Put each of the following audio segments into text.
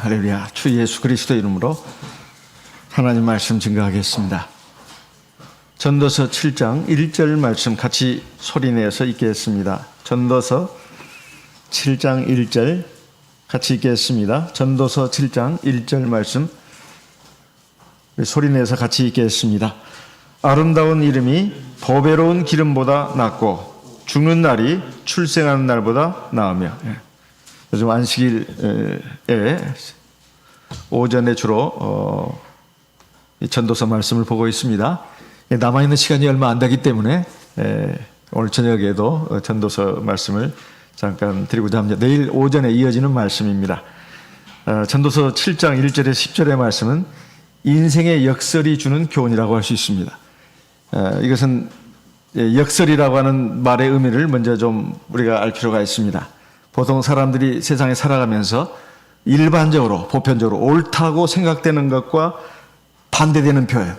할렐루야. 주 예수 그리스도 이름으로 하나님 말씀 증거하겠습니다. 전도서 7장 1절 말씀 같이 소리내서 읽겠습니다. 전도서 7장 1절 같이 읽겠습니다. 전도서 7장 1절 말씀 소리내서 같이 읽겠습니다. 아름다운 이름이 보배로운 기름보다 낫고 죽는 날이 출생하는 날보다 나으며. 요즘 안식일에 오전에 주로 전도서 말씀을 보고 있습니다. 남아있는 시간이 얼마 안 되기 때문에 오늘 저녁에도 전도서 말씀을 잠깐 드리고자 합니다. 내일 오전에 이어지는 말씀입니다. 전도서 7장 1절에서 10절의 말씀은 인생의 역설이 주는 교훈이라고 할 수 있습니다. 이것은 역설이라고 하는 말의 의미를 먼저 좀 우리가 알 필요가 있습니다. 보통 사람들이 세상에 살아가면서 일반적으로 보편적으로 옳다고 생각되는 것과 반대되는 표현,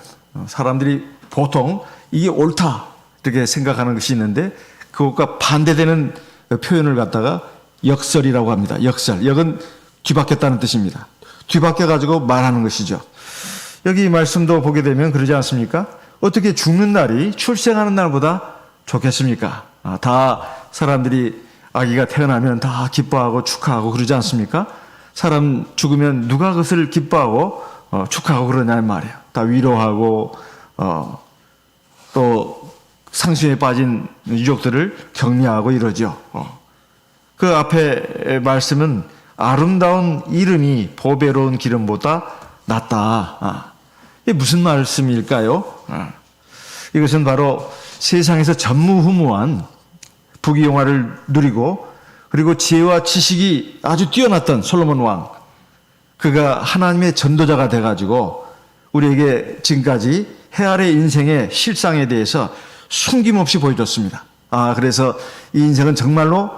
사람들이 보통 이게 옳다 이렇게 생각하는 것이 있는데 그것과 반대되는 표현을 갖다가 역설이라고 합니다. 역설, 역은 뒤바뀌었다는 뜻입니다. 뒤바뀌어 가지고 말하는 것이죠. 여기 이 말씀도 보게 되면 그러지 않습니까? 어떻게 죽는 날이 출생하는 날보다 좋겠습니까? 다 사람들이 아기가 태어나면 다 기뻐하고 축하하고 그러지 않습니까? 사람 죽으면 누가 그것을 기뻐하고 축하하고 그러냐는 말이에요. 다 위로하고 또 상심에 빠진 유족들을 격려하고 이러죠. 그 앞에 말씀은 아름다운 이름이 보배로운 기름보다 낫다. 이게 무슨 말씀일까요? 이것은 바로 세상에서 전무후무한 부귀영화를 누리고 그리고 지혜와 지식이 아주 뛰어났던 솔로몬 왕, 그가 하나님의 전도자가 돼가지고 우리에게 지금까지 해 아래 인생의 실상에 대해서 숨김없이 보여줬습니다. 그래서 이 인생은 정말로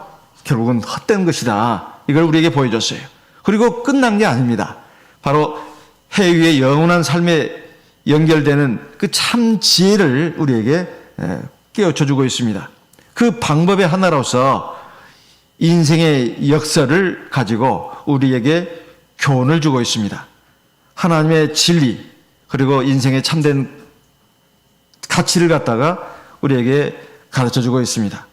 결국은 헛된 것이다, 이걸 우리에게 보여줬어요. 그리고 끝난 게 아닙니다. 바로 해 위의 영원한 삶에 연결되는 그 참 지혜를 우리에게 깨우쳐주고 있습니다. 그 방법의 하나로서 인생의 역사를 가지고 우리에게 교훈을 주고 있습니다. 하나님의 진리 그리고 인생의 참된 가치를 갖다가 우리에게 가르쳐주고 있습니다.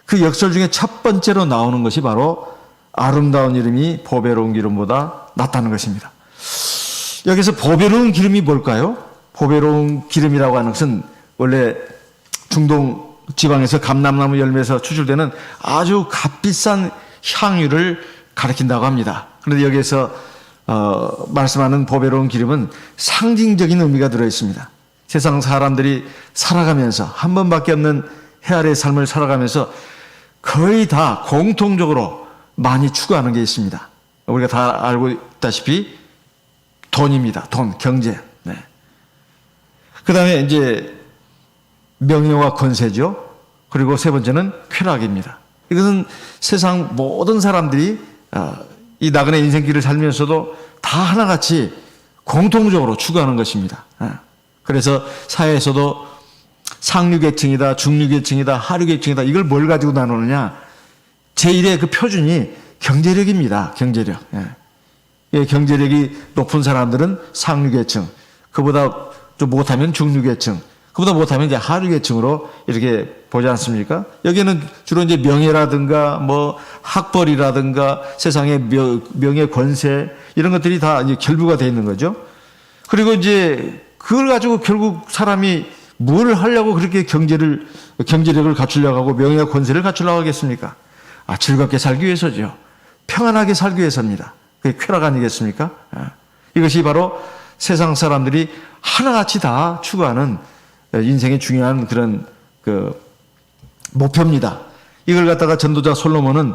그 역설 중에 첫 번째로 나오는 것이 바로 아름다운 이름이 보배로운 기름보다 낫다는 것입니다. 여기서 보배로운 기름이 뭘까요? 보배로운 기름이라고 하는 것은 원래 중동 지방에서 감람나무 열매에서 추출되는 아주 값비싼 향유를 가리킨다고 합니다. 그런데 여기에서 말씀하는 보배로운 기름은 상징적인 의미가 들어있습니다. 세상 사람들이 살아가면서 한 번밖에 없는 해 아래의 삶을 살아가면서 거의 다 공통적으로 많이 추구하는 게 있습니다. 우리가 다 알고 있다시피 돈입니다. 돈, 경제. 그 다음에 이제 명예와 권세죠. 그리고 세 번째는 쾌락입니다. 이것은 세상 모든 사람들이 이 나그네 인생길을 살면서도 다 하나같이 공통적으로 추구하는 것입니다. 그래서 사회에서도 상류계층이다, 중류계층이다, 하류계층이다, 이걸 뭘 가지고 나누느냐? 제1의 그 표준이 경제력입니다. 경제력. 경제력이 높은 사람들은 상류계층, 그보다 좀 못하면 중류계층, 그보다 못하면 이제 하류계층으로 이렇게 보지 않습니까? 여기는 주로 이제 명예라든가 뭐 학벌이라든가 세상의 명예, 권세 이런 것들이 다 이제 결부가 되어 있는 거죠. 그리고 이제 그걸 가지고 결국 사람이 뭘 하려고 그렇게 경제력을 갖추려고 하고 명예와 권세를 갖추려고 하겠습니까? 즐겁게 살기 위해서죠. 평안하게 살기 위해서입니다. 그게 쾌락 아니겠습니까? 이것이 바로 세상 사람들이 하나같이 다 추구하는 인생의 중요한 그런 목표입니다. 이걸 갖다가 전도자 솔로몬은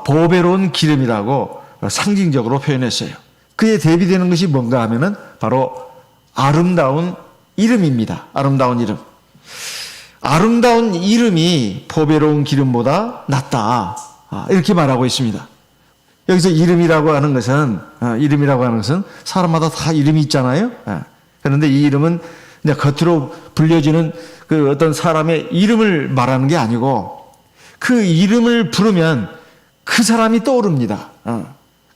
보배로운 기름이라고 상징적으로 표현했어요. 그에 대비되는 것이 뭔가 하면은 바로 아름다운 이름입니다. 아름다운 이름. 아름다운 이름이 보배로운 기름보다 낫다. 이렇게 말하고 있습니다. 여기서 이름이라고 하는 것은 사람마다 다 이름이 있잖아요. 그런데 이 이름은 그냥 겉으로 불려지는 그 어떤 사람의 이름을 말하는 게 아니고 그 이름을 부르면 그 사람이 떠오릅니다.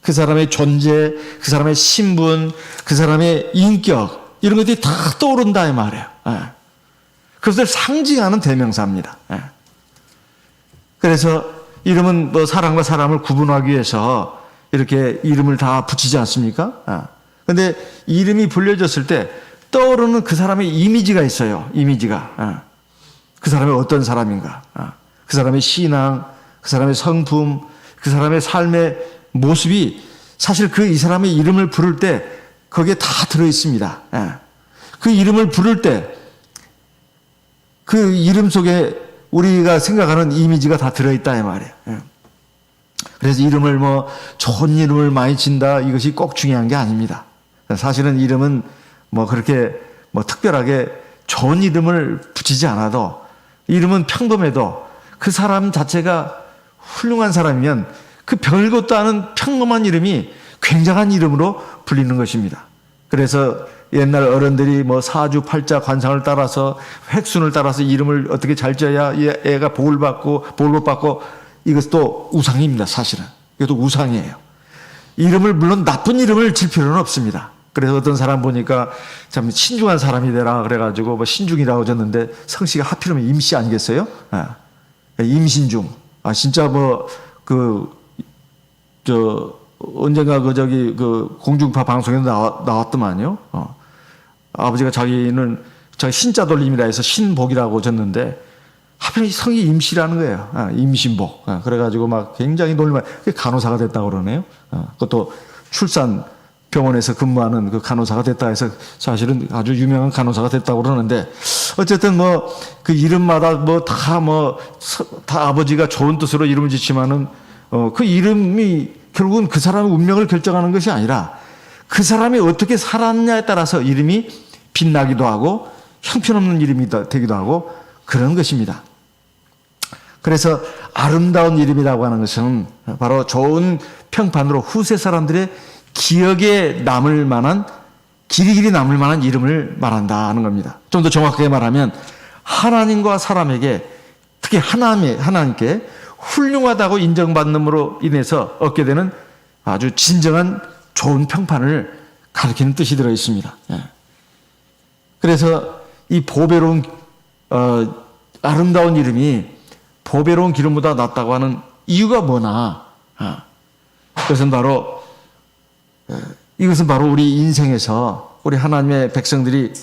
그 사람의 존재, 그 사람의 신분, 그 사람의 인격, 이런 것들이 다 떠오른다 이 말이에요. 그것을 상징하는 대명사입니다. 그래서 이름은 뭐 사람과 사람을 구분하기 위해서 이렇게 이름을 다 붙이지 않습니까? 근데 이름이 불려졌을 때 떠오르는 그 사람의 이미지가 있어요. 이미지가. 그 사람이 어떤 사람인가. 그 사람의 신앙, 그 사람의 성품, 그 사람의 삶의 모습이 사실 그 이 사람의 이름을 부를 때 거기에 다 들어있습니다. 그 이름을 부를 때 그 이름 속에 우리가 생각하는 이미지가 다 들어있다 이 말이에요. 그래서 이름을 뭐 좋은 이름을 많이 진다 이것이 꼭 중요한 게 아닙니다. 사실은 이름은 뭐 그렇게 뭐 특별하게 좋은 이름을 붙이지 않아도 이름은 평범해도 그 사람 자체가 훌륭한 사람이면 그 별것도 아닌 평범한 이름이 굉장한 이름으로 불리는 것입니다. 그래서 옛날 어른들이 뭐 사주팔자 관상을 따라서 획순을 따라서 이름을 어떻게 잘 지어야 애가 복을 못 받고 이것도 우상입니다. 사실은 이것도 우상이에요. 이름을 물론 나쁜 이름을 질 필요는 없습니다. 그래서 어떤 사람 보니까 참 신중한 사람이 되라 그래가지고 뭐 신중이라고 졌는데 성씨가 하필이면 임씨 아니겠어요? 임신중. 진짜 뭐 언젠가 그 공중파 방송에도 나왔더만요. 아버지가 자기는 자기 신자 돌림이라 해서 신복이라고 졌는데 하필 성이 임씨라는 거예요. 임신복. 그래가지고 막 굉장히 놀리면 간호사가 됐다고 그러네요. 그것도 출산 병원에서 근무하는 그 간호사가 됐다 해서 사실은 아주 유명한 간호사가 됐다고 그러는데 어쨌든 뭐 그 이름마다 다 아버지가 좋은 뜻으로 이름을 짓지만은 그 이름이 결국은 그 사람의 운명을 결정하는 것이 아니라 그 사람이 어떻게 살았냐에 따라서 이름이 빛나기도 하고 형편없는 이름이 되기도 하고 그런 것입니다. 그래서 아름다운 이름이라고 하는 것은 바로 좋은 평판으로 후세 사람들의 기억에 남을 만한 길이길이 남을 만한 이름을 말한다 하는 겁니다. 좀 더 정확하게 말하면 하나님과 사람에게 특히 하나님께 훌륭하다고 인정받음으로 인해서 얻게 되는 아주 진정한 좋은 평판을 가리키는 뜻이 들어 있습니다. 그래서 이 보배로운 아름다운 이름이 보배로운 기름보다 낫다고 하는 이유가 뭐나? 이것은 바로 우리 인생에서 우리 하나님의 백성들이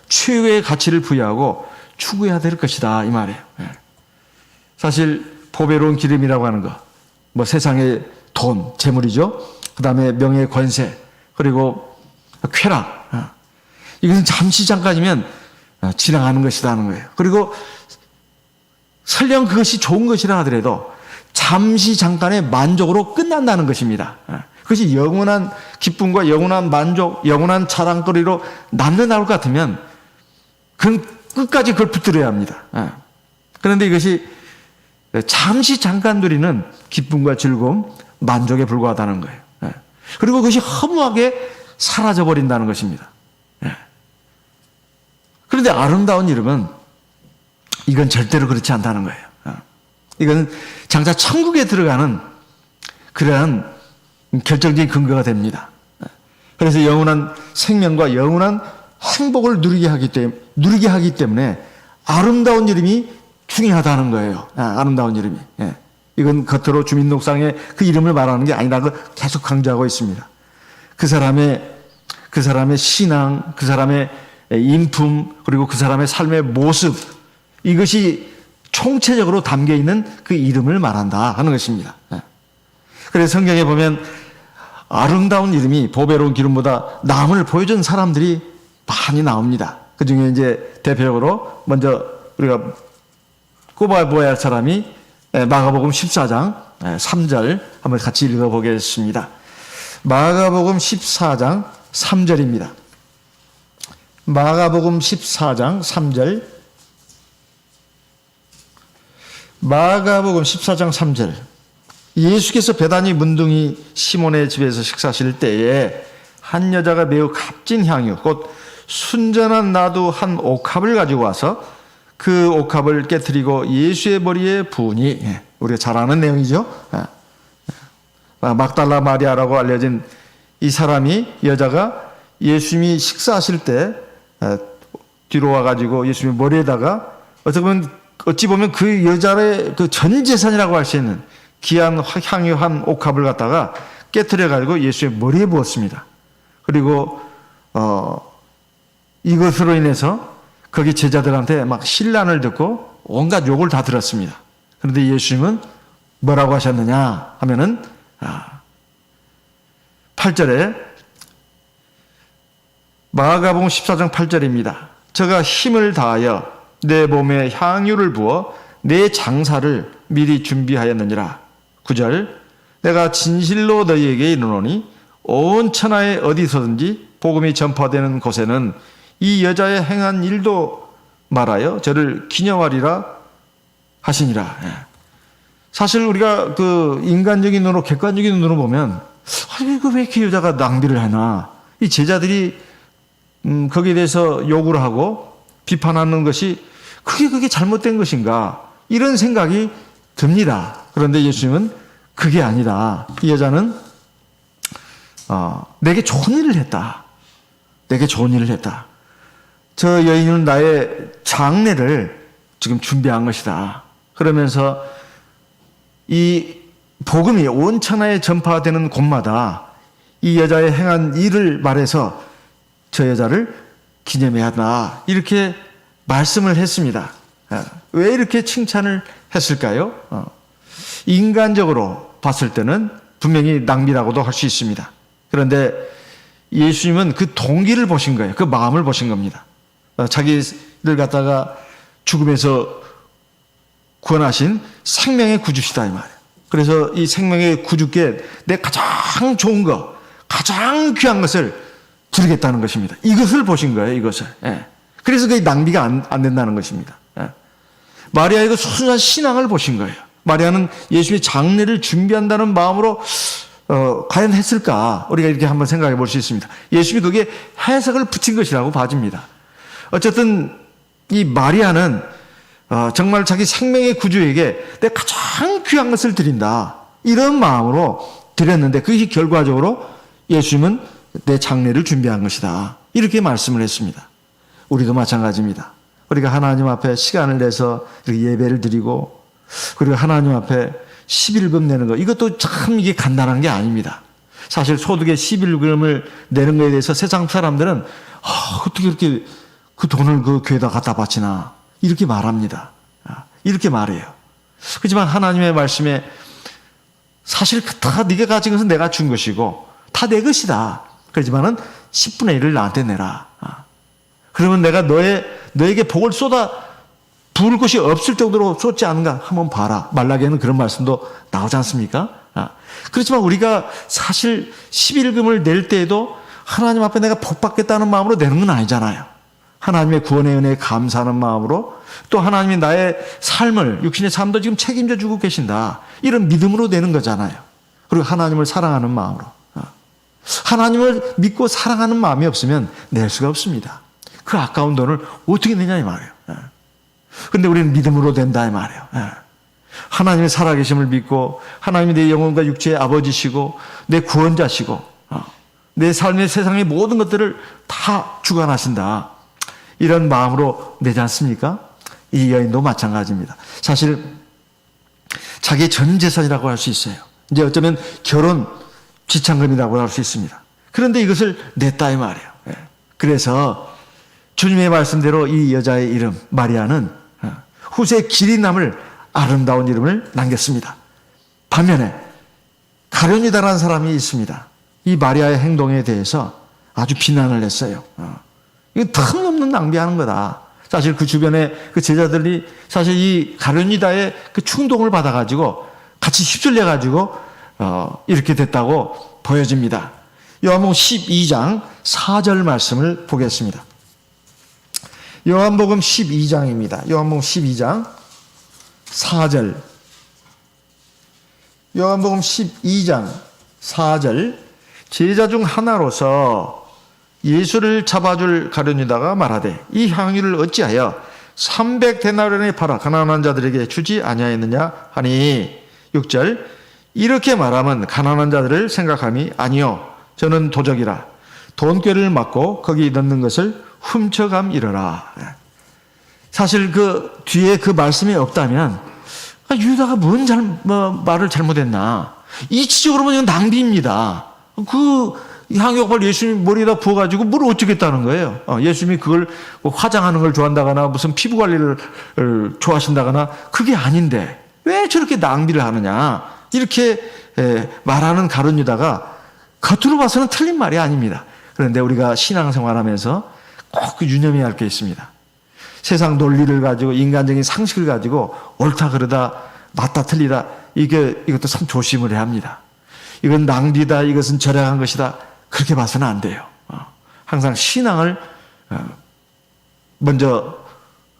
최고의 가치를 부여하고 추구해야 될 것이다 이 말이에요. 사실 보배로운 기름이라고 하는 것, 뭐 세상의 돈, 재물이죠. 그 다음에 명예, 권세, 그리고 쾌락. 이것은 잠시 잠깐이면 지나가는 것이다 하는 거예요. 그리고 설령 그것이 좋은 것이라 하더라도 잠시 잠깐의 만족으로 끝난다는 것입니다. 그것이 영원한 기쁨과 영원한 만족, 영원한 자랑거리로 남는 나올 것 같으면 그건 끝까지 그걸 붙들어야 합니다. 그런데 이것이 잠시 잠깐 누리는 기쁨과 즐거움, 만족에 불과하다는 거예요. 그리고 그것이 허무하게 사라져버린다는 것입니다. 그런데 아름다운 이름은 이건 절대로 그렇지 않다는 거예요. 이건 장차 천국에 들어가는 그러한 결정적인 근거가 됩니다. 그래서 영원한 생명과 영원한 행복을 누리게 하기 때문에 아름다운 이름이 중요하다는 거예요. 아름다운 이름이. 이건 겉으로 주민등록상에 그 이름을 말하는 게 아니라고 계속 강조하고 있습니다. 그 사람의 신앙, 그 사람의 인품, 그리고 그 사람의 삶의 모습, 이것이 총체적으로 담겨 있는 그 이름을 말한다 하는 것입니다. 그래서 성경에 보면 아름다운 이름이 보배로운 기름보다 남을 보여준 사람들이 많이 나옵니다. 그 중에 이제 대표적으로 먼저 우리가 꼽아보아야 할 사람이 마가복음 14장 3절 한번 같이 읽어보겠습니다. 마가복음 14장 3절입니다. 마가복음 14장 3절. 마가복음 14장 3절. 예수께서 베다니 문둥이 시몬의 집에서 식사하실 때에 한 여자가 매우 값진 향유 곧 순전한 나두 한 옥합을 가지고 와서 그 옥합을 깨뜨리고 예수의 머리에 부으니, 우리가 잘 아는 내용이죠. 막달라 마리아라고 알려진 이 사람이, 여자가 예수님이 식사하실 때 뒤로 와가지고 예수님 머리에다가 어찌 보면 그 여자의 그 전 재산이라고 할 수 있는 귀한 향유한 옥합을 갖다가 깨트려 가지고 예수의 머리에 부었습니다. 그리고 이것으로 인해서 거기 제자들한테 막 신란을 듣고 온갖 욕을 다 들었습니다. 그런데 예수님은 뭐라고 하셨느냐 하면은 8절에, 마가복음 14장 8절입니다. 저가 힘을 다하여 내 몸에 향유를 부어 내 장사를 미리 준비하였느니라. 9절, 내가 진실로 너희에게 이르노니 온 천하에 어디서든지 복음이 전파되는 곳에는 이 여자의 행한 일도 말하여 저를 기념하리라 하시니라. 사실 우리가 그 인간적인 눈으로, 객관적인 눈으로 보면 왜 이렇게 여자가 낭비를 하나, 이 제자들이 거기에 대해서 요구를 하고 비판하는 것이 그게 잘못된 것인가, 이런 생각이 듭니다. 그런데 예수님은 그게 아니다. 이 여자는 내게 좋은 일을 했다. 내게 좋은 일을 했다. 저 여인은 나의 장례를 지금 준비한 것이다. 그러면서 이 복음이 온 천하에 전파되는 곳마다 이 여자의 행한 일을 말해서 저 여자를 기념해야 한다, 이렇게 말씀을 했습니다. 왜 이렇게 칭찬을 했을까요? 인간적으로 봤을 때는 분명히 낭비라고도 할 수 있습니다. 그런데 예수님은 그 동기를 보신 거예요. 그 마음을 보신 겁니다. 자기를 갖다가 죽음에서 구원하신 생명의 구주시다, 이 말이에요. 그래서 이 생명의 구주께 내 가장 좋은 것, 가장 귀한 것을 드리겠다는 것입니다. 이것을 보신 거예요, 이것을. 그래서 그게 낭비가 안 된다는 것입니다. 마리아의 그 순수한 신앙을 보신 거예요. 마리아는 예수의 장례를 준비한다는 마음으로 과연 했을까? 우리가 이렇게 한번 생각해 볼 수 있습니다. 예수님이 거기에 해석을 붙인 것이라고 봐집니다. 어쨌든 이 마리아는 정말 자기 생명의 구주에게 내 가장 귀한 것을 드린다, 이런 마음으로 드렸는데 그것이 결과적으로 예수님은 내 장례를 준비한 것이다, 이렇게 말씀을 했습니다. 우리도 마찬가지입니다. 우리가 하나님 앞에 시간을 내서 이렇게 예배를 드리고, 그리고 하나님 앞에 11금 내는 것, 이것도 참 이게 간단한 게 아닙니다. 사실 소득의 11금을 내는 것에 대해서 세상 사람들은 어떻게 이렇게 그 돈을 그 교회에다 갖다 바치나, 이렇게 말합니다. 이렇게 말해요. 그렇지만 하나님의 말씀에 사실 다 네가 가진 것은 내가 준 것이고 다 내 것이다. 그렇지만은 10분의 1을 나한테 내라. 그러면 내가 너에게 복을 쏟아 부을 곳이 없을 정도로 쏟지 않은가 한번 봐라. 말라기에는 그런 말씀도 나오지 않습니까? 그렇지만 우리가 사실 11금을 낼 때에도 하나님 앞에 내가 복 받겠다는 마음으로 내는 건 아니잖아요. 하나님의 구원의 은혜에 감사하는 마음으로, 또 하나님이 나의 삶을, 육신의 삶도 지금 책임져 주고 계신다, 이런 믿음으로 내는 거잖아요. 그리고 하나님을 사랑하는 마음으로. 하나님을 믿고 사랑하는 마음이 없으면 낼 수가 없습니다. 그 아까운 돈을 어떻게 내냐 이 말이에요. 그런데 우리는 믿음으로 된다 이 말이에요. 하나님의 살아계심을 믿고, 하나님이 내 영혼과 육체의 아버지시고 내 구원자시고 내 삶의 세상의 모든 것들을 다 주관하신다, 이런 마음으로 내지 않습니까? 이 여인도 마찬가지입니다. 사실 자기의 전 재산이라고 할 수 있어요. 이제 어쩌면 결혼 지참금이라고 할 수 있습니다. 그런데 이것을 냈다 이 말이에요. 그래서 주님의 말씀대로 이 여자의 이름 마리아는 후세에 길이 남을 아름다운 이름을 남겼습니다. 반면에 가룟유다라는 사람이 있습니다. 이 마리아의 행동에 대해서 아주 비난을 했어요. 이거 턱없는 낭비하는 거다. 사실 그 주변에 그 제자들이 사실 이 가룟유다의 그 충동을 받아가지고 같이 휩쓸려가지고 이렇게 됐다고 보여집니다. 요한복음 12장 4절 말씀을 보겠습니다. 요한복음 12장입니다. 요한복음 12장 4절. 요한복음 12장 4절. 제자 중 하나로서 예수를 잡아줄 가룟유다가 말하되 이 향유를 어찌하여 300데나리온에 팔아 가난한 자들에게 주지 아니하였느냐 하니, 6절. 이렇게 말하면 가난한 자들을 생각함이 아니요 저는 도적이라 돈꾀를 맞고 거기 넣는 것을 훔쳐감이러라. 사실 그 뒤에 그 말씀이 없다면 유다가 말을 잘못했나? 이치적으로 보면 이건 낭비입니다. 그 향유옥을 예수님 머리에다 부어가지고 뭘 어쩌겠다는 거예요. 예수님이 그걸 화장하는 걸 좋아한다거나 무슨 피부 관리를 좋아하신다거나 그게 아닌데 왜 저렇게 낭비를 하느냐? 이렇게 말하는 가룟 유다가 겉으로 봐서는 틀린 말이 아닙니다. 그런데 우리가 신앙생활하면서 꼭 유념해야 할 게 있습니다. 세상 논리를 가지고 인간적인 상식을 가지고 옳다 그르다 맞다 틀리다 이것도 참 조심을 해야 합니다. 이건 낭비다 이것은 절약한 것이다 그렇게 봐서는 안 돼요. 항상 신앙을 먼저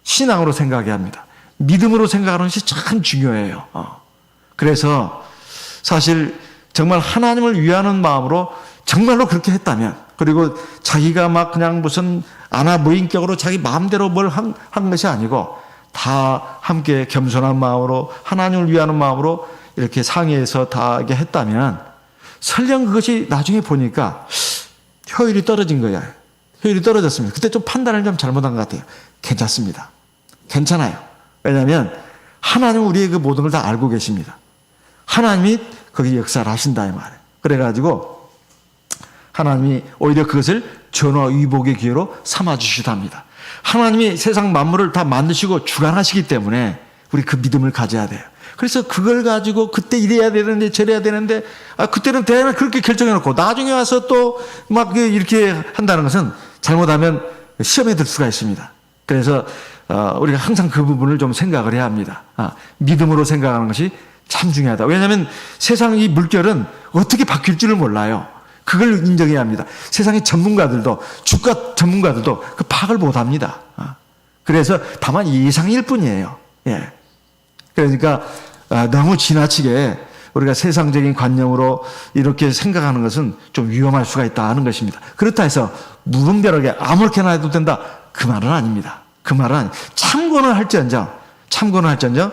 신앙으로 생각해야 합니다. 믿음으로 생각하는 것이 참 중요해요. 그래서 사실 정말 하나님을 위하는 마음으로 정말로 그렇게 했다면 그리고 자기가 막 그냥 무슨 아나무인격으로 자기 마음대로 뭘 한 것이 아니고 다 함께 겸손한 마음으로 하나님을 위하는 마음으로 이렇게 상의해서 다 이렇게 했다면 설령 그것이 나중에 보니까 효율이 떨어진 거야. 효율이 떨어졌습니다. 그때 좀 판단을 좀 잘못한 것 같아요. 괜찮습니다. 괜찮아요. 왜냐하면 하나님은 우리의 그 모든 걸 다 알고 계십니다. 하나님이 거기 역사를 하신다 이 말이에요. 그래가지고 하나님이 오히려 그것을 전화위복의 기회로 삼아주시답니다. 하나님이 세상 만물을 다 만드시고 주관하시기 때문에 우리 그 믿음을 가져야 돼요. 그래서 그걸 가지고 그때 이래야 되는데 저래야 되는데 그때는 대안을 그렇게 결정해놓고 나중에 와서 또 막 이렇게 한다는 것은 잘못하면 시험에 들 수가 있습니다. 그래서 우리가 항상 그 부분을 좀 생각을 해야 합니다. 믿음으로 생각하는 것이 참 중요하다. 왜냐하면 세상 이 물결은 어떻게 바뀔 줄을 몰라요. 그걸 인정해야 합니다. 세상의 전문가들도 주가 전문가들도 그 파악을 못합니다. 그래서 다만 예상일 뿐이에요. 예. 그러니까 너무 지나치게 우리가 세상적인 관념으로 이렇게 생각하는 것은 좀 위험할 수가 있다 하는 것입니다. 그렇다 해서 무분별하게 아무렇게나 해도 된다 그 말은 아닙니다. 그 말은 참고는 할지언정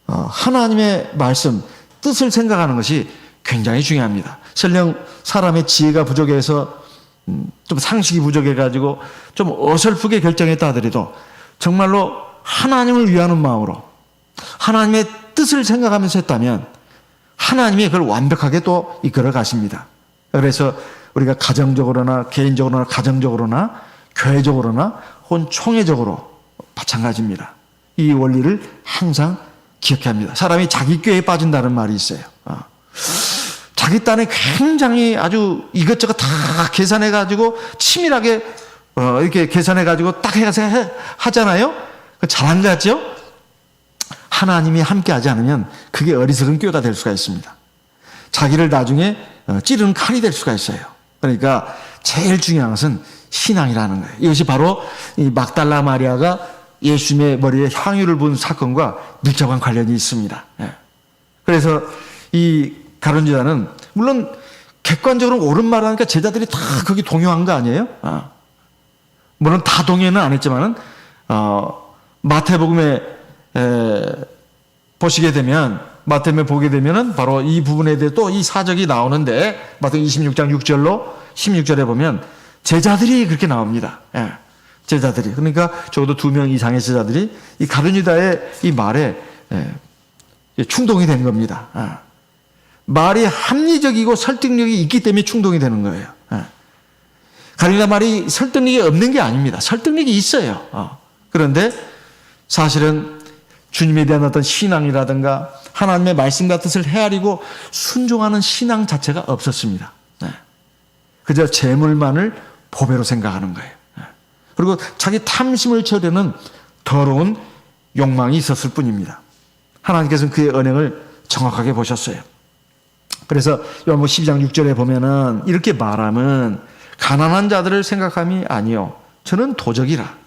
하나님의 말씀 뜻을 생각하는 것이 굉장히 중요합니다. 설령 사람의 지혜가 부족해서 좀 상식이 부족해가지고 좀 어설프게 결정했다 하더라도 정말로 하나님을 위하는 마음으로 하나님의 뜻을 생각하면서 했다면 하나님이 그걸 완벽하게 또 이끌어 가십니다. 그래서 우리가 가정적으로나 개인적으로나 가정적으로나 교회적으로나 혹은 총회적으로 마찬가지입니다. 이 원리를 항상 기억해야 합니다. 사람이 자기 꾀에 빠진다는 말이 있어요. 자기 딴에 굉장히 아주 이것저것 다 계산해가지고 치밀하게 이렇게 계산해가지고 딱 해서 하잖아요. 잘한 것 같죠? 하나님이 함께 하지 않으면 그게 어리석은 꾀가 될 수가 있습니다. 자기를 나중에 찌르는 칼이 될 수가 있어요. 그러니까 제일 중요한 것은 신앙이라는 거예요. 이것이 바로 이 막달라 마리아가 예수님의 머리에 향유를 부은 사건과 밀접한 관련이 있습니다. 그래서 이 가룟 유다는 물론 객관적으로 옳은 말을 하니까 제자들이 다 거기 동요한 거 아니에요? 물론 다 동요는 안 했지만은 마태복음에 보시게 되면 마태복음에 보게 되면은 바로 이 부분에 대해 또 이 사적이 나오는데 마태복음 26장 6절로 16절에 보면 제자들이 그렇게 나옵니다. 제자들이 그러니까 적어도 2명 이상의 제자들이 이 가룟 유다의 이 말에 충동이 된 겁니다. 말이 합리적이고 설득력이 있기 때문에 충동이 되는 거예요. 가룟 유다 말이 설득력이 없는 게 아닙니다. 설득력이 있어요. 그런데 사실은 주님에 대한 어떤 신앙이라든가 하나님의 말씀과 뜻을 헤아리고 순종하는 신앙 자체가 없었습니다. 그저 재물만을 보배로 생각하는 거예요. 그리고 자기 탐심을 채우려는 더러운 욕망이 있었을 뿐입니다. 하나님께서는 그의 언행을 정확하게 보셨어요. 그래서 요한복음 12장 6절에 보면은 이렇게 말하면 가난한 자들을 생각함이 아니요 저는 도적이라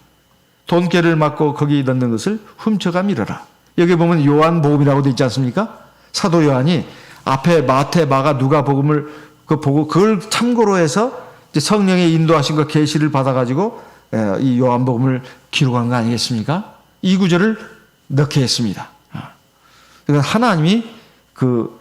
돈꾀를 맞고 거기 넣는 것을 훔쳐감이러라. 여기 보면 요한복음이라고 되어 있지 않습니까? 사도 요한이 앞에 마태, 마가, 누가복음을 보고 그걸 참고로 해서 이제 성령의 인도하신 것 계시를 받아가지고 이 요한복음을 기록한 거 아니겠습니까? 이 구절을 넣게 했습니다. 그러니까 하나님이 그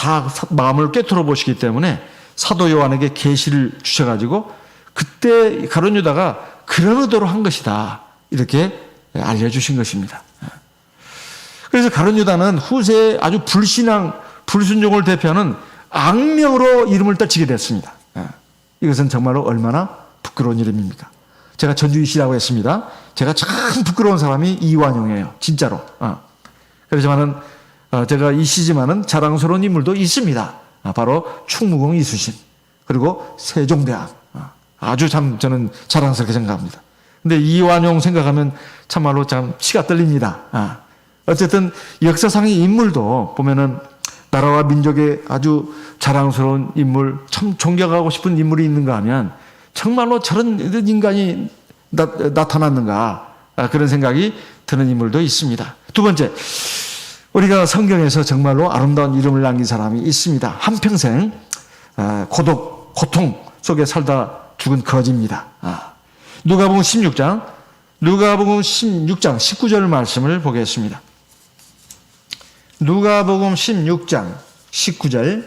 다 마음을 꿰뚫어 보시기 때문에 사도 요한에게 계시를 주셔가지고 그때 가룟 유다가 그런 의도로 한 것이다 이렇게 알려주신 것입니다. 그래서 가룟 유다는 후세에 아주 불순종을 대표하는 악명으로 이름을 떨치게 됐습니다. 이것은 정말로 얼마나 부끄러운 이름입니까? 제가 전주이시라고 했습니다. 제가 참 부끄러운 사람이 이완용이에요. 진짜로. 그렇지만은 제가 이시지만은 자랑스러운 인물도 있습니다. 바로 충무공 이수신 그리고 세종대왕. 아주 참 저는 자랑스럽게 생각합니다. 근데 이완용 생각하면 참말로 참 치가 떨립니다. 어쨌든 역사상의 인물도 보면은 나라와 민족의 아주 자랑스러운 인물, 참 존경하고 싶은 인물이 있는가 하면 정말로 저런 인간이 나타났는가 그런 생각이 드는 인물도 있습니다. 두 번째, 우리가 성경에서 정말로 아름다운 이름을 남긴 사람이 있습니다. 한평생 고통 속에 살다 죽은 거지입니다. 누가복음 16장 19절 말씀을 보겠습니다. 누가복음 16장 19절.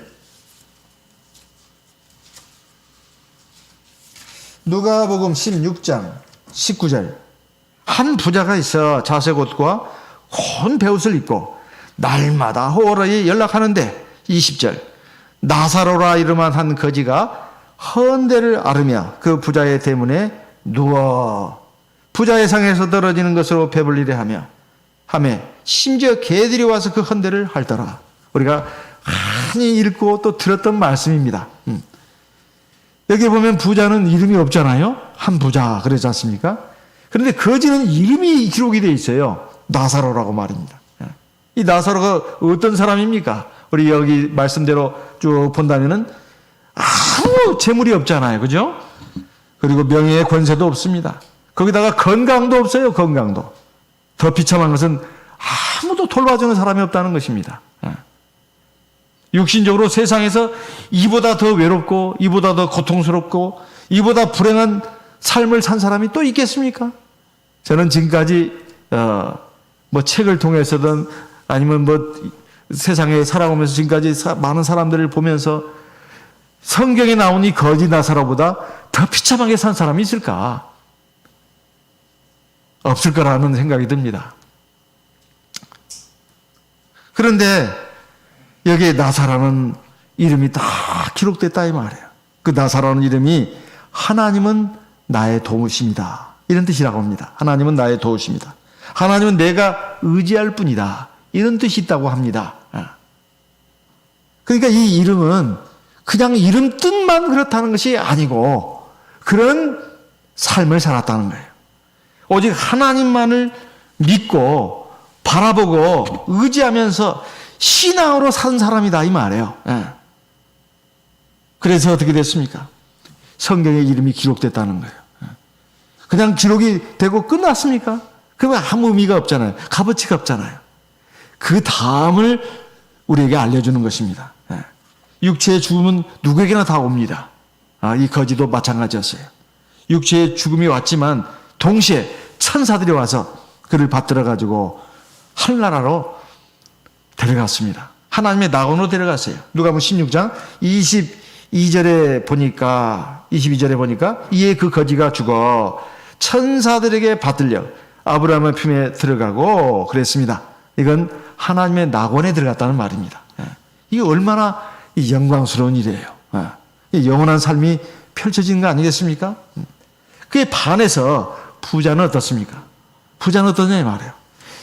누가복음 16장 19절. 한 부자가 있어 자색 옷과 혼 베옷을 입고 날마다 호월하게 연락하는데 20절. 나사로라 이름한 한 거지가 헌대를 앓으며 그 부자의 대문에 누워 부자의 상에서 떨어지는 것으로 배불리려 하며 심지어 개들이 와서 그 헌대를 핥더라. 우리가 많이 읽고 또 들었던 말씀입니다. 여기 보면 부자는 이름이 없잖아요. 한 부자 그러지 않습니까? 그런데 거지는 이름이 기록이 되어 있어요. 나사로라고 말입니다. 이 나사로가 어떤 사람입니까? 우리 여기 말씀대로 쭉 본다면은 아무 재물이 없잖아요. 그죠? 그리고 명예의 권세도 없습니다. 거기다가 건강도 없어요. 건강도. 더 비참한 것은 아무도 돌봐주는 사람이 없다는 것입니다. 육신적으로 세상에서 이보다 더 외롭고 이보다 더 고통스럽고 이보다 불행한 삶을 산 사람이 또 있겠습니까? 저는 지금까지 뭐 책을 통해서든 아니면 뭐 세상에 살아오면서 지금까지 많은 사람들을 보면서 성경에 나온 이 거지 나사로보다 더 비참하게 산 사람이 있을까? 없을 거라는 생각이 듭니다. 그런데 여기에 나사로는 이름이 다 기록됐다 이 말이에요. 그 나사로는 이름이 하나님은 나의 도우심이다 이런 뜻이라고 합니다. 하나님은 나의 도우심이다. 하나님은 내가 의지할 뿐이다 이런 뜻이 있다고 합니다. 그러니까 이 이름은 그냥 이름 뜻만 그렇다는 것이 아니고 그런 삶을 살았다는 거예요. 오직 하나님만을 믿고 바라보고 의지하면서 신앙으로 산 사람이다 이 말이에요. 그래서 어떻게 됐습니까? 성경에 이름이 기록됐다는 거예요. 그냥 기록이 되고 끝났습니까? 그러면 아무 의미가 없잖아요. 값어치가 없잖아요. 그 다음을 우리에게 알려주는 것입니다. 육체의 죽음은 누구에게나 다 옵니다. 이 거지도 마찬가지였어요. 육체의 죽음이 왔지만 동시에 천사들이 와서 그를 받들어 가지고 하늘나라로 데려갔습니다. 하나님의 낙원으로 데려갔어요. 누가복음 16장 22절에 보니까 이에 그 거지가 죽어 천사들에게 받들려 아브라함의 품에 들어가고 그랬습니다. 이건 하나님의 낙원에 들어갔다는 말입니다. 이게 얼마나 영광스러운 일이에요. 영원한 삶이 펼쳐진 거 아니겠습니까? 그에 반해서 부자는 어떻습니까? 부자는 어떠냐 말이에요.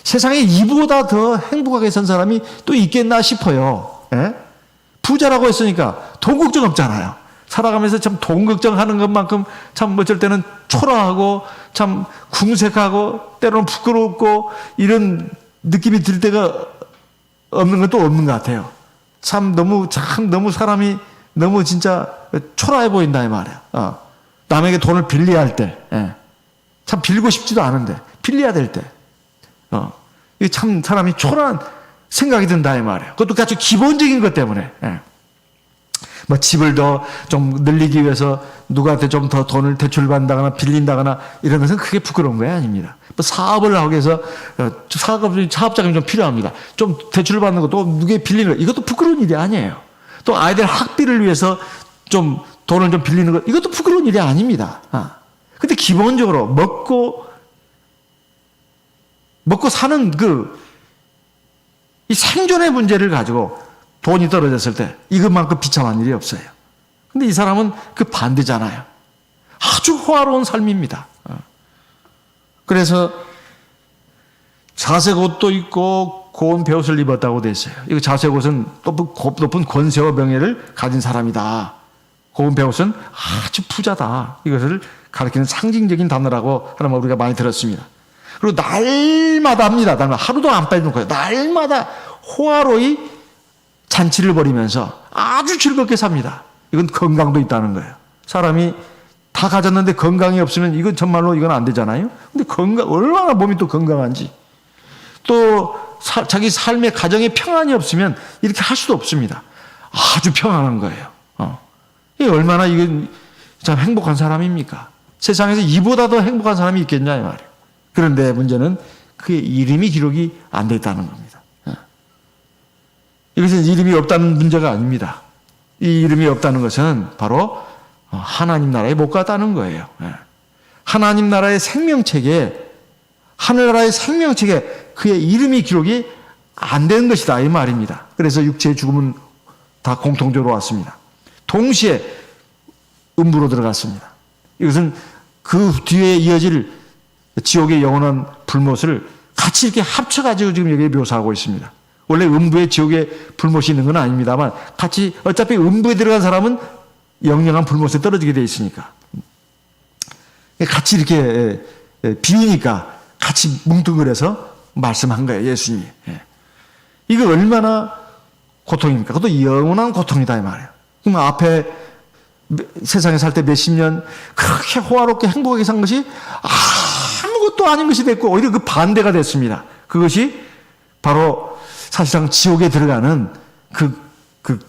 세상에 이보다 더 행복하게 산 사람이 또 있겠나 싶어요. 부자라고 했으니까 돈 걱정 없잖아요. 살아가면서 참 돈 걱정하는 것만큼 참 어쩔 때는 초라하고 참 궁색하고 때로는 부끄럽고 이런 느낌이 들 때가 없는 건 또 없는 것 같아요. 너무 사람이 너무 진짜 초라해 보인다 이 말이에요. 남에게 돈을 빌려야 할 때, 참 빌고 싶지도 않은데 빌려야 될 때, 이게 참 사람이 초라한 생각이 든다 이 말이에요. 그것도 아주 기본적인 것 때문에. 뭐 집을 더 좀 늘리기 위해서 누구한테 좀 더 돈을 대출받는다거나 빌린다거나 이런 것은 크게 부끄러운 거 아닙니다. 뭐 사업을 하기 위해서 사업자금이 좀 필요합니다. 좀 대출을 받는 것도 누구에 빌리는 거 이것도 부끄러운 일이 아니에요. 또 아이들 학비를 위해서 좀 돈을 좀 빌리는 것 이것도 부끄러운 일이 아닙니다. 근데 기본적으로 먹고 사는 이 생존의 문제를 가지고 돈이 떨어졌을 때 이것만큼 비참한 일이 없어요. 근데 이 사람은 그 반대잖아요. 아주 호화로운 삶입니다. 그래서 자색 옷도 입고 고운 베옷을 입었다고 돼 있어요. 이거 자색 옷은 높은 권세와 명예를 가진 사람이다. 고운 베옷은 아주 부자다. 이것을 가리키는 상징적인 단어라고 하는 걸 우리가 많이 들었습니다. 그리고 날마다 합니다. 하루도 안 빠지는 거예요. 날마다 호화로이 잔치를 벌이면서 아주 즐겁게 삽니다. 이건 건강도 있다는 거예요. 사람이 다 가졌는데 건강이 없으면 이건 정말로 이건 안 되잖아요. 근데 얼마나 몸이 또 건강한지. 또 자기 삶의 가정에 평안이 없으면 이렇게 할 수도 없습니다. 아주 평안한 거예요. 이게 얼마나 이건 참 행복한 사람입니까? 세상에서 이보다 더 행복한 사람이 있겠냐 이 말이에요. 그런데 문제는 그의 이름이 기록이 안 돼 있다는 겁니다. 이것은 이름이 없다는 문제가 아닙니다. 이 이름이 없다는 것은 바로 하나님 나라에 못 갔다는 거예요. 하나님 나라의 생명책에 하늘나라의 생명책에 그의 이름이 기록이 안 된 것이다 이 말입니다. 그래서 육체의 죽음은 다 공통적으로 왔습니다. 동시에 음부로 들어갔습니다. 이것은 그 뒤에 이어질 지옥의 영원한 불못을 같이 이렇게 합쳐가지고 지금 여기에 묘사하고 있습니다. 원래 음부에 지옥에 불못이 있는 건 아닙니다만 같이 어차피 음부에 들어간 사람은 영영한 불못에 떨어지게 돼 있으니까 같이 이렇게 비우니까 같이 뭉뚱그려서 말씀한 거예요. 예수님이. 이거 얼마나 고통입니까? 그것도 영원한 고통이다 이 말이에요. 그럼 앞에 세상에 살 때 몇십 년 그렇게 호화롭게 행복하게 산 것이 아무것도 아닌 것이 됐고 오히려 그 반대가 됐습니다. 그것이 바로 사실상 지옥에 들어가는 그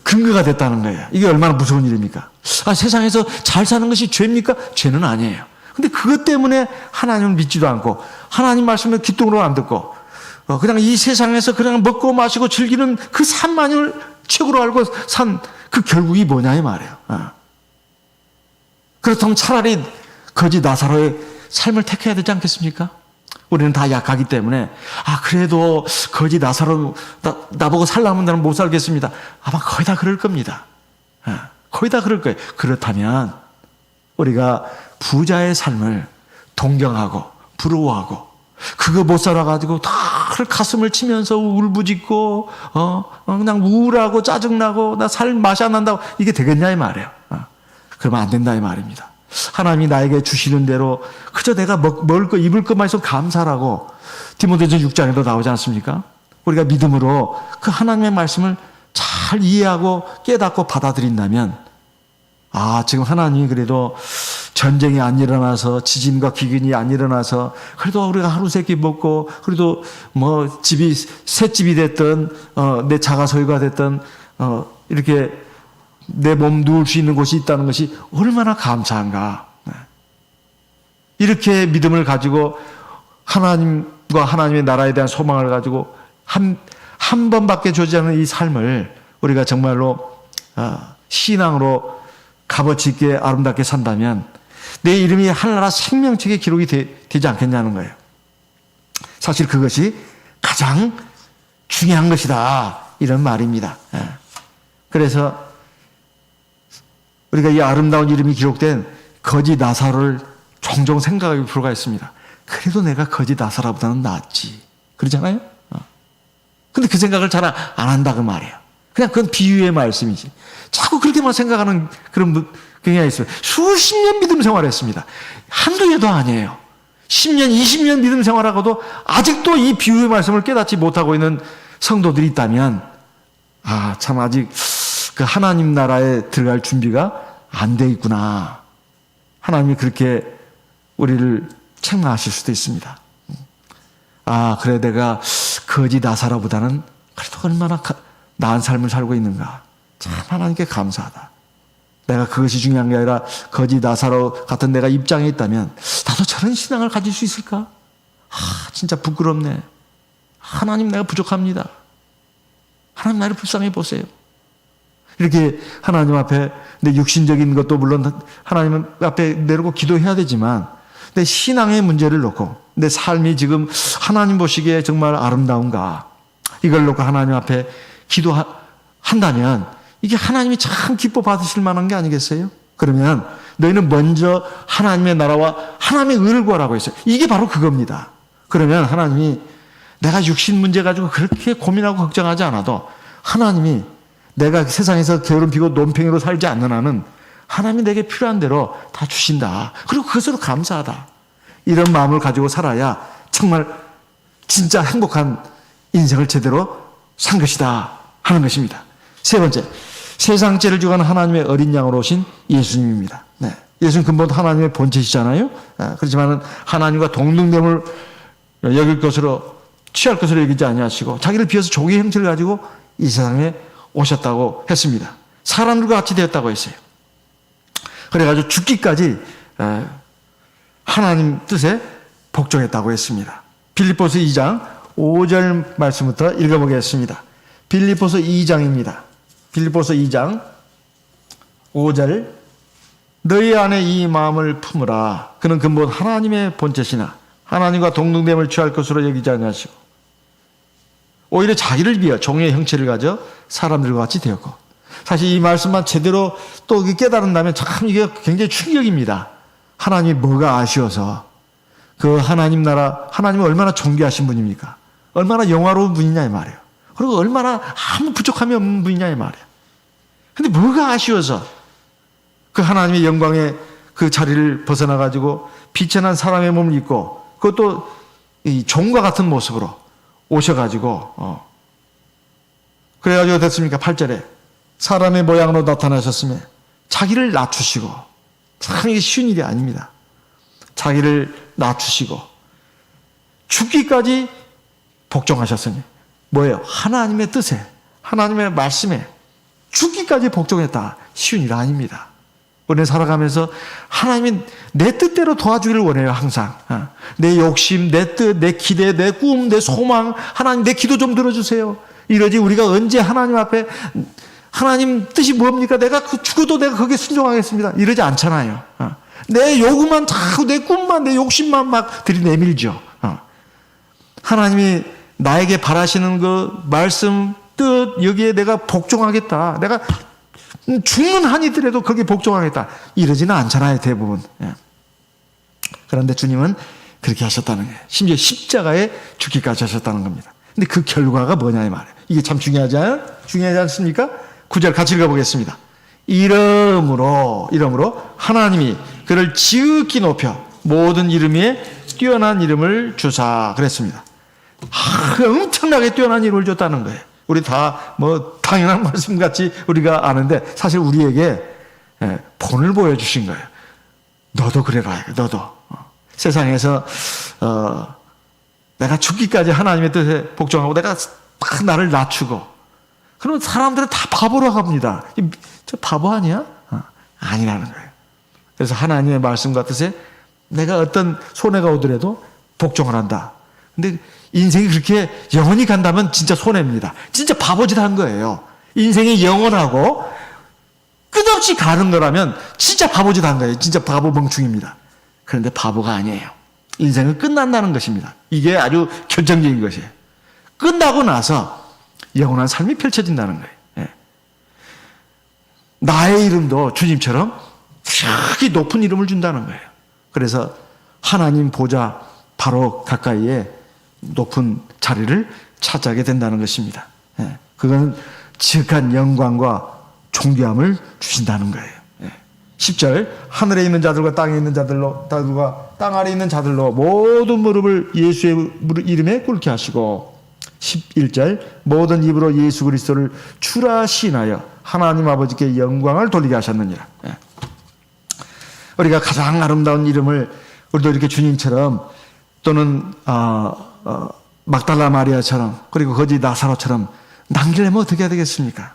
근거가 됐다는 거예요. 이게 얼마나 무서운 일입니까? 세상에서 잘 사는 것이 죄입니까? 죄는 아니에요. 근데 그것 때문에 하나님을 믿지도 않고 하나님 말씀을 귀뚱으로 안 듣고 그냥 이 세상에서 그냥 먹고 마시고 즐기는 그 삶만을 최고로 알고 산 그 결국이 뭐냐 이 말이에요. 그렇다면 차라리 거지 나사로의 삶을 택해야 되지 않겠습니까? 우리는 다 약하기 때문에 그래도 거지 나사로 나보고 살라면 나는 못 살겠습니다. 아마 거의 다 그럴 겁니다. 거의 다 그럴 거예요. 그렇다면 우리가 부자의 삶을 동경하고 부러워하고 그거 못 살아가지고 다 가슴을 치면서 울부짖고 그냥 우울하고 짜증나고 나 살 맛이 안 난다고 이게 되겠냐 이 말이에요. 그러면 안 된다 이 말입니다. 하나님이 나에게 주시는 대로 그저 내가 먹을 거 입을 것만 있어도 감사라고 디모데전서 6장에도 나오지 않습니까? 우리가 믿음으로 그 하나님의 말씀을 잘 이해하고 깨닫고 받아들인다면 지금 하나님이 그래도 전쟁이 안 일어나서 지진과 기근이 안 일어나서 그래도 우리가 하루 세끼 먹고 그래도 뭐 집이 셋집이 됐든 내 자가 소유가 됐든 이렇게 내 몸 누울 수 있는 곳이 있다는 것이 얼마나 감사한가. 이렇게 믿음을 가지고 하나님과 하나님의 나라에 대한 소망을 가지고 한 번밖에 주지 않은 이 삶을 우리가 정말로 신앙으로 값어치 있게 아름답게 산다면 내 이름이 하늘나라 생명책에 기록이 되지 않겠냐는 거예요. 사실 그것이 가장 중요한 것이다 이런 말입니다. 그래서 우리가 이 아름다운 이름이 기록된 거지 나사로를 종종 생각할 필요가 있습니다. 그래도 내가 거지 나사로보다는 낫지 그러잖아요. 근데 그 생각을 잘 안 한다 그 말이에요. 그냥 그건 비유의 말씀이지. 자꾸 그렇게만 생각하는 그런 경향이 있어요. 수십 년 믿음 생활했습니다. 한두 해도 아니에요. 10년, 20년 믿음 생활하고도 아직도 이 비유의 말씀을 깨닫지 못하고 있는 성도들이 있다면 참 아직 그 하나님 나라에 들어갈 준비가 안 돼 있구나. 하나님이 그렇게 우리를 책망하실 수도 있습니다. 그래 내가 거지 나사로보다는 그래도 얼마나 나은 삶을 살고 있는가. 참 하나님께 감사하다. 내가 그것이 중요한 게 아니라 거지 나사로 같은 내가 입장에 있다면 나도 저런 신앙을 가질 수 있을까? 진짜 부끄럽네. 하나님 내가 부족합니다. 하나님 나를 불쌍히 보세요. 이렇게 하나님 앞에 내 육신적인 것도 물론 하나님 앞에 내놓고 기도해야 되지만 내 신앙의 문제를 놓고 내 삶이 지금 하나님 보시기에 정말 아름다운가 이걸 놓고 하나님 앞에 기도한다면 이게 하나님이 참 기뻐 받으실 만한 게 아니겠어요? 그러면 너희는 먼저 하나님의 나라와 하나님의 의를 구하라고 했어요. 이게 바로 그겁니다. 그러면 하나님이 내가 육신 문제 가지고 그렇게 고민하고 걱정하지 않아도 하나님이 내가 세상에서 게으름 피고 논팽이로 살지 않는 한은 하나님이 내게 필요한 대로 다 주신다. 그리고 그것으로 감사하다. 이런 마음을 가지고 살아야 정말 진짜 행복한 인생을 제대로 산 것이다 하는 것입니다. 세 번째, 세상 죄를 지고하는 하나님의 어린 양으로 오신 예수님입니다. 네. 예수는 근본 하나님의 본체시잖아요. 그렇지만 하나님과 동등됨을 여길 것으로 취할 것으로 여기지 아니하시고 자기를 비워서 종의 형체를 가지고 이 세상에 오셨다고 했습니다. 사람들과 같이 되었다고 했어요. 그래가지고 죽기까지 하나님 뜻에 복종했다고 했습니다. 빌립보서 2장 5절 말씀부터 읽어보겠습니다. 빌립보서 2장입니다. 빌립보서 2장 5절 너희 안에 이 마음을 품으라. 그는 근본 하나님의 본체시나 하나님과 동등됨을 취할 것으로 여기지 아니하시고 오히려 자기를 비하 종의 형체를 가져 사람들과 같이 되었고 사실 이 말씀만 제대로 또 깨달은다면 참 이게 굉장히 충격입니다. 하나님이 뭐가 아쉬워서 그 하나님 나라 하나님이 얼마나 존귀하신 분입니까? 얼마나 영화로운 분이냐 이 말이에요. 그리고 얼마나 아무 부족함이 없는 분이냐 이 말이에요. 근데 뭐가 아쉬워서 그 하나님의 영광의 그 자리를 벗어나 가지고 빛에 난 사람의 몸을 입고 그것도 이 종과 같은 모습으로 오셔가지고 그래가지고 됐습니까? 8절에 사람의 모양으로 나타나셨으며 자기를 낮추시고 참 이게 쉬운 일이 아닙니다. 자기를 낮추시고 죽기까지 복종하셨으니 뭐예요? 하나님의 뜻에 하나님의 말씀에 죽기까지 복종했다. 쉬운 일 아닙니다. 우리는 살아가면서 하나님이 내 뜻대로 도와주기를 원해요. 항상 내 욕심, 내 뜻, 내 기대, 내 꿈, 내 소망 하나님 내 기도 좀 들어주세요. 이러지 우리가 언제 하나님 앞에 하나님 뜻이 뭡니까? 내가 죽어도 내가 거기에 순종하겠습니다. 이러지 않잖아요. 내 요구만 자꾸 내 꿈만 내 욕심만 막 들이내밀죠. 하나님이 나에게 바라시는 그 말씀, 뜻 여기에 내가 복종하겠다. 내가 죽는 한이더라도 거기에 복종하겠다. 이러지는 않잖아요. 대부분. 그런데 주님은 그렇게 하셨다는 거예요. 심지어 십자가에 죽기까지 하셨다는 겁니다. 근데 그 결과가 뭐냐 이 말이에요. 이게 참 중요하지 않습니까? 9절 같이 읽어보겠습니다. 이러므로 하나님이 그를 지극히 높여 모든 이름 위에 뛰어난 이름을 주사 그랬습니다. 엄청나게 뛰어난 이름을 줬다는 거예요. 우리 다 뭐 당연한 말씀같이 우리가 아는데 사실 우리에게 본을 보여주신 거예요. 너도 그래라. 너도 세상에서 내가 죽기까지 하나님의 뜻에 복종하고 내가 딱 나를 낮추고 그러면 사람들은 다 바보라고 합니다. 저 바보 아니야? 아니라는 거예요. 그래서 하나님의 말씀과 뜻에 내가 어떤 손해가 오더라도 복종을 한다. 근데 인생이 그렇게 영원히 간다면 진짜 손해입니다. 진짜 바보짓 한 거예요. 인생이 영원하고 끝없이 가는 거라면 진짜 바보짓 한 거예요. 진짜 바보 멍충입니다. 그런데 바보가 아니에요. 인생은 끝난다는 것입니다. 이게 아주 결정적인 것이에요. 끝나고 나서 영원한 삶이 펼쳐진다는 거예요. 나의 이름도 주님처럼 저기 높은 이름을 준다는 거예요. 그래서 하나님 보좌 바로 가까이에 높은 자리를 차지하게 된다는 것입니다. 그건 지극한 영광과 존귀함을 주신다는 거예요. 10절 하늘에 있는 자들과 땅에 있는 자들과 땅 아래 있는 자들로 모든 무릎을 예수의 이름에 꿇게 하시고 11절 모든 입으로 예수 그리스도를 주라 시인하여 하나님 아버지께 영광을 돌리게 하셨느니라. 우리가 가장 아름다운 이름을 우리도 이렇게 주님처럼 또는 막달라 마리아처럼 그리고 거지 나사로처럼 남기려면 어떻게 해야 되겠습니까?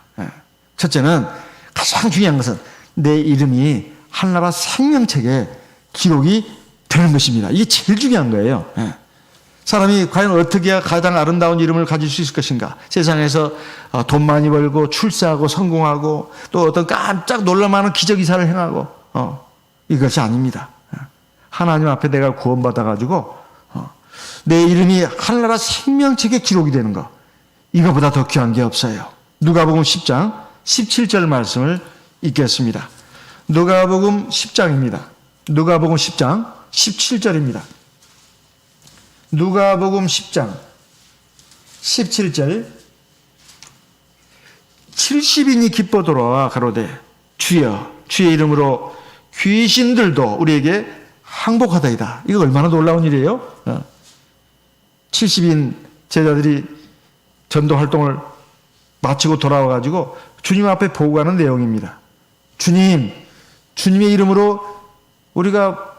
첫째는 가장 중요한 것은 내 이름이 하늘나라 생명책에 기록이 되는 것입니다. 이게 제일 중요한 거예요. 사람이 과연 어떻게 해야 가장 아름다운 이름을 가질 수 있을 것인가? 세상에서 돈 많이 벌고 출세하고 성공하고 또 어떤 깜짝 놀랄만한 기적이사를 행하고 이것이 아닙니다. 하나님 앞에 내가 구원받아가지고 내 이름이 하늘나라 생명책에 기록이 되는 것, 이거보다 더 귀한 게 없어요. 누가복음 10장 17절 말씀을 읽겠습니다. 누가복음 10장입니다. 누가복음 10장 17절입니다. 누가복음 10장 17절 70인이 기뻐 돌아와 가로되 주여 주의 이름으로 귀신들도 우리에게 항복하다이다. 이거 얼마나 놀라운 일이에요? 70인 제자들이 전도 활동을 마치고 돌아와 가지고 주님 앞에 보고하는 내용입니다. 주님, 주님의 이름으로 우리가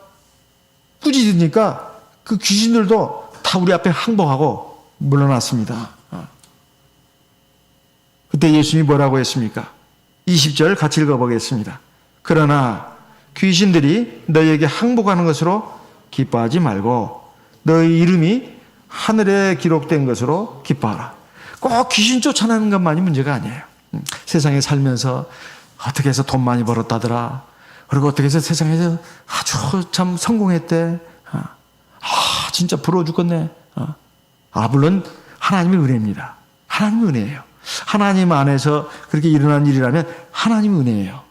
꾸짖으니까 그 귀신들도 다 우리 앞에 항복하고 물러났습니다. 그때 예수님이 뭐라고 했습니까? 20절 같이 읽어보겠습니다. 그러나 귀신들이 너희에게 항복하는 것으로 기뻐하지 말고 너희 이름이 하늘에 기록된 것으로 기뻐하라. 꼭 귀신 쫓아내는 것만이 문제가 아니에요. 세상에 살면서 어떻게 해서 돈 많이 벌었다더라. 그리고 어떻게 해서 세상에서 아주 참 성공했대. 진짜 부러워 죽겠네. 물론 하나님의 은혜입니다. 하나님의 은혜예요. 하나님 안에서 그렇게 일어난 일이라면 하나님의 은혜예요.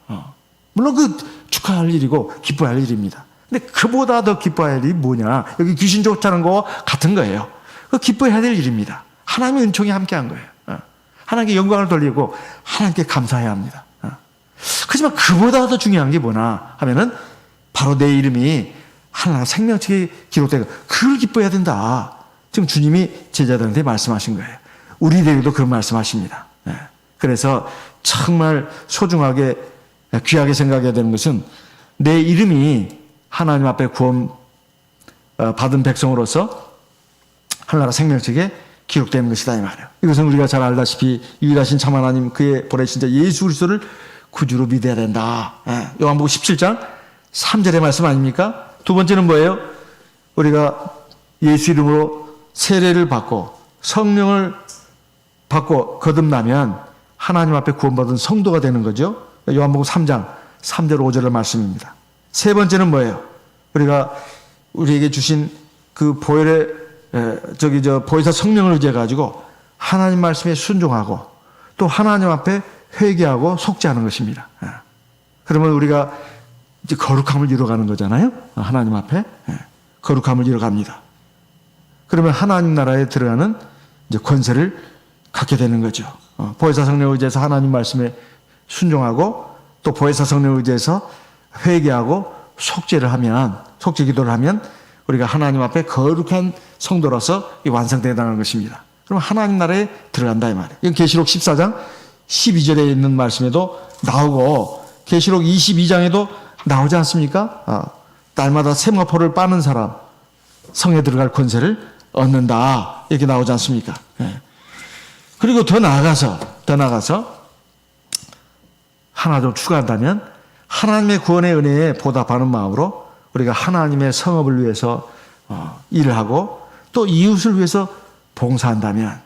물론 그 축하할 일이고 기뻐할 일입니다. 근데 그보다 더 기뻐할 일이 뭐냐? 여기 귀신 쫓아내는 거 같은 거예요. 그 기뻐해야 될 일입니다. 하나님의 은총이 함께한 거예요. 하나님께 영광을 돌리고 하나님께 감사해야 합니다. 하지만 그보다 더 중요한 게 뭐냐 하면은 바로 내 이름이 하나님 생명책에 기록된 거, 그걸 기뻐해야 된다. 지금 주님이 제자들한테 말씀하신 거예요. 우리들에게도 그런 말씀하십니다. 그래서 정말 소중하게 귀하게 생각해야 되는 것은 내 이름이 하나님 앞에 구원 받은 백성으로서 하늘나라 생명책에 기록되는 것이다 이 말이에요. 이것은 우리가 잘 알다시피 유일하신 참 하나님 그의 보내신 자 예수 그리스도를 구주로 믿어야 된다. 요한복음 17장 3절의 말씀 아닙니까? 두 번째는 뭐예요? 우리가 예수 이름으로 세례를 받고 성령을 받고 거듭나면 하나님 앞에 구원받은 성도가 되는 거죠. 요한복음 3장 3절 5절의 말씀입니다. 세 번째는 뭐예요? 우리가 우리에게 주신 그 보혜사 성령을 의지해 가지고 하나님 말씀에 순종하고 또 하나님 앞에 회개하고 속죄하는 것입니다. 그러면 우리가 이제 거룩함을 이뤄가는 거잖아요. 하나님 앞에 거룩함을 이뤄갑니다. 그러면 하나님 나라에 들어가는 이제 권세를 갖게 되는 거죠. 보혜사 성령을 의지해서 하나님 말씀에 순종하고 또 보혜사 성령을 의지해서 회개하고 속죄를 하면, 속죄 기도를 하면 우리가 하나님 앞에 거룩한 성도로서 완성되는 것입니다. 그럼 하나님 나라에 들어간다 이 말이에요. 이건 계시록 14장 12절에 있는 말씀에도 나오고 계시록 22장에도 나오지 않습니까? 날마다 세마포를 빠는 사람 성에 들어갈 권세를 얻는다 이렇게 나오지 않습니까? 그리고 더 나아가서 하나 좀 추가한다면 하나님의 구원의 은혜에 보답하는 마음으로 우리가 하나님의 성업을 위해서 일을 하고 또 이웃을 위해서 봉사한다면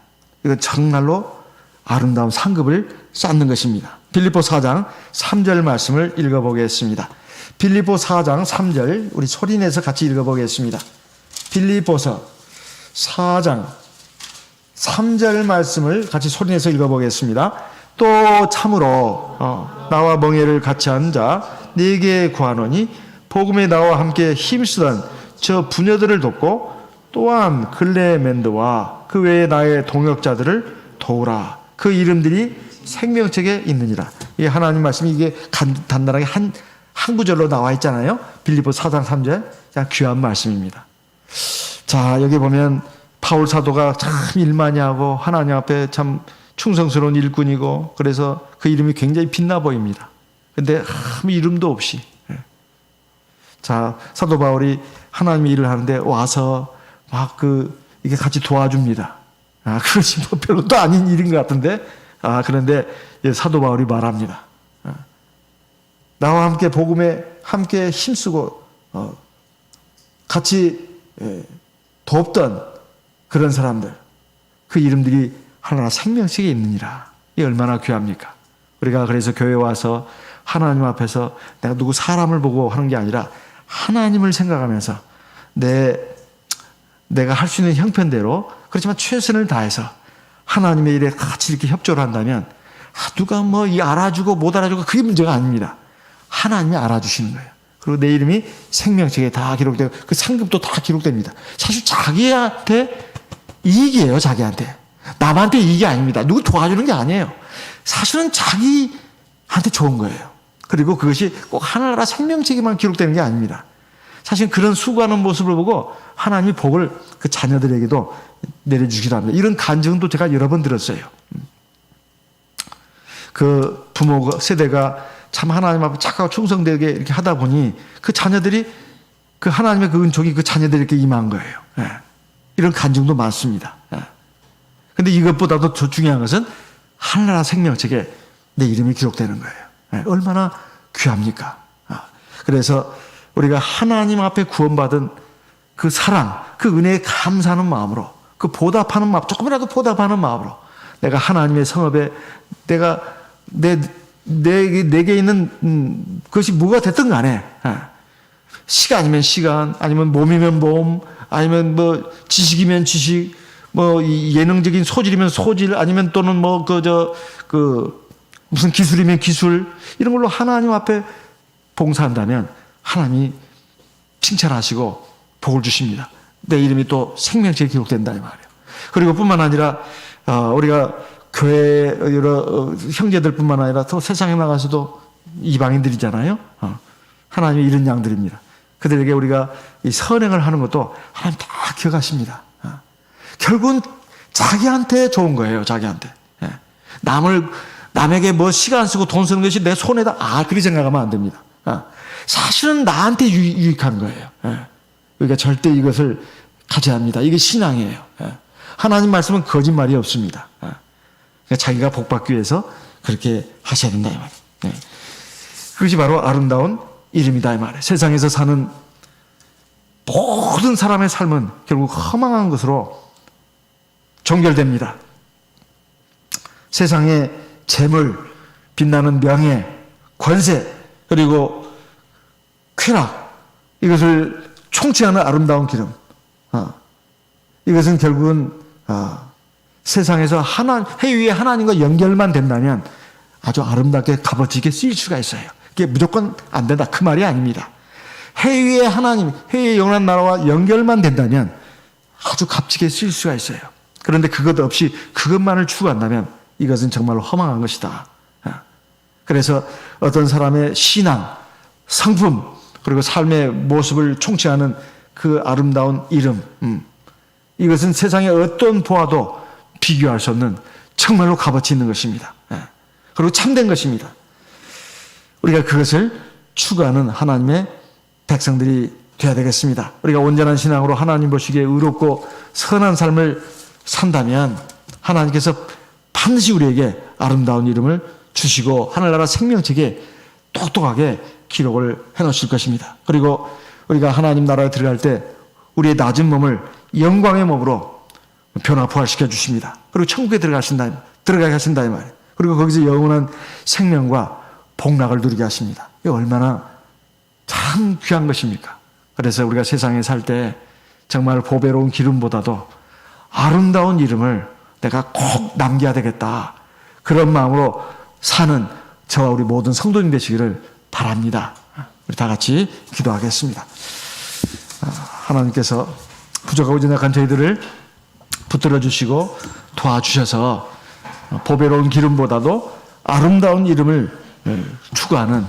이건 정말로 아름다운 상급을 쌓는 것입니다. 빌립보 4장 3절 말씀을 읽어보겠습니다. 빌립보 4장 3절 우리 소리내서 같이 읽어보겠습니다. 빌립보서 4장 3절 말씀을 같이 소리내서 읽어보겠습니다. 또 참으로 나와 멍에를 같이 한 자 네게 구하노니 복음에 나와 함께 힘쓰던 저 부녀들을 돕고 또한 글레멘드와 그 외에 나의 동역자들을 도우라. 그 이름들이 생명책에 있느니라. 이 하나님 말씀이 이게 단단하게 한 구절로 나와 있잖아요. 빌립보 4장 3절. 그냥 귀한 말씀입니다. 자, 여기 보면 바울 사도가 참 일 많이 하고 하나님 앞에 참 충성스러운 일꾼이고 그래서 그 이름이 굉장히 빛나 보입니다. 근데 아무 이름도 없이. 자, 사도 바울이 하나님의 일을 하는데 와서 막 이게 같이 도와줍니다. 그것이 뭐 별로 또 아닌 일인 것 같은데, 그런데 사도 바울이 말합니다. 나와 함께 복음에 함께 힘쓰고 같이 돕던 그런 사람들, 그 이름들이 하나님의 생명책에 있느니라. 이 얼마나 귀합니까? 우리가 그래서 교회 와서 하나님 앞에서 내가 누구 사람을 보고 하는 게 아니라 하나님을 생각하면서 내가 할 수 있는 형편대로, 그렇지만 최선을 다해서 하나님의 일에 같이 이렇게 협조를 한다면 누가 뭐 알아주고 못 알아주고 그게 문제가 아닙니다. 하나님이 알아주시는 거예요. 그리고 내 이름이 생명책에 다 기록되고 그 상급도 다 기록됩니다. 사실 자기한테 이익이에요. 자기한테. 남한테 이익이 아닙니다. 누구 도와주는 게 아니에요. 사실은 자기한테 좋은 거예요. 그리고 그것이 꼭 하나나라 생명책에만 기록되는 게 아닙니다. 사실 그런 수고하는 모습을 보고 하나님이 복을 그 자녀들에게도 내려주시기도 합니다. 이런 간증도 제가 여러 번 들었어요. 그 부모 세대가 참 하나님 앞에 착하고 충성되게 이렇게 하다 보니 그 자녀들이 그 하나님의 그 은총이 그 자녀들에게 임한 거예요. 이런 간증도 많습니다. 근데 이것보다도 더 중요한 것은 하나나라 생명책에 내 이름이 기록되는 거예요. 얼마나 귀합니까? 그래서 우리가 하나님 앞에 구원받은 그 사랑, 그 은혜에 감사하는 마음으로, 그 보답하는 마음, 조금이라도 보답하는 마음으로 내가 하나님의 성업에 내게 있는 것이 뭐가 됐든 간에 시간이면 시간, 아니면 몸이면 몸, 아니면 뭐 지식이면 지식, 뭐 예능적인 소질이면 소질, 아니면 또는 뭐 무슨 기술이면 기술, 이런 걸로 하나님 앞에 봉사한다면 하나님이 칭찬하시고 복을 주십니다. 내 이름이 또 생명책에 기록된다 이 말이에요. 그리고 뿐만 아니라 우리가 교회 여러 형제들뿐만 아니라 또 세상에 나가서도 이방인들이잖아요. 하나님의 이런 양들입니다. 그들에게 우리가 이 선행을 하는 것도 하나님 다 기억하십니다. 결국은 자기한테 좋은 거예요. 자기한테. 남에게 뭐 시간 쓰고 돈 쓰는 것이 내 손에다 그렇게 생각하면 안 됩니다. 사실은 나한테 유익한 거예요. 그러니까 절대 이것을 가져야 합니다. 이게 신앙이에요. 하나님 말씀은 거짓말이 없습니다. 그러니까 자기가 복받기 위해서 그렇게 하셔야 된다 이 말이에요. 그것이 바로 아름다운 이름이다 이 말이에요. 세상에서 사는 모든 사람의 삶은 결국 허망한 것으로 종결됩니다. 세상의 재물, 빛나는 명예, 권세, 그리고 쾌락, 이것을 총치하는 아름다운 기름, 이것은 결국은 세상에서 해 위에 하나님과 연결만 된다면 아주 아름답게 값어지게 쓰일 수가 있어요. 그게 무조건 안 된다 그 말이 아닙니다. 해 위에 하나님, 해 위에 영원한 나라와 연결만 된다면 아주 값지게 쓰일 수가 있어요. 그런데 그것 없이 그것만을 추구한다면 이것은 정말로 허망한 것이다. 그래서 어떤 사람의 신앙, 성품, 그리고 삶의 모습을 총치하는 그 아름다운 이름, 이것은 세상에 어떤 보아도 비교할 수 없는 정말로 값어치 있는 것입니다. 그리고 참된 것입니다. 우리가 그것을 추구하는 하나님의 백성들이 되어야 되겠습니다. 우리가 온전한 신앙으로 하나님 보시기에 의롭고 선한 삶을 산다면 하나님께서 반드시 우리에게 아름다운 이름을 주시고 하늘나라 생명책에 똑똑하게 기록을 해놓으실 것입니다. 그리고 우리가 하나님 나라에 들어갈 때 우리의 낮은 몸을 영광의 몸으로 변화 부활시켜 주십니다. 그리고 천국에 들어가게 하신다 이 말이에요. 그리고 거기서 영원한 생명과 복락을 누리게 하십니다. 이게 얼마나 참 귀한 것입니까? 그래서 우리가 세상에 살 때 정말 보배로운 기름보다도 아름다운 이름을 내가 꼭 남겨야 되겠다. 그런 마음으로 사는 저와 우리 모든 성도님 되시기를 바랍니다. 우리 다 같이 기도하겠습니다. 하나님께서 부족하고 연약한 저희들을 붙들어 주시고 도와주셔서 보배로운 기름보다도 아름다운 이름을 추구하는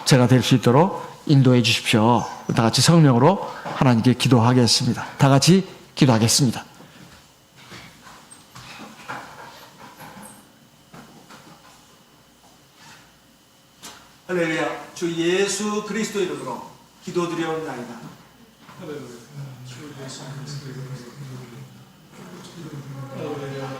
제가 될 수 있도록 인도해 주십시오. 다 같이 성령으로 하나님께 기도하겠습니다. 다 같이 기도하겠습니다. 할렐루야. 주 예수 그리스도 이름으로 기도드려옵나이다. 할렐루야. 주 예수 그리스도 이름으로 기도드려옵나이다.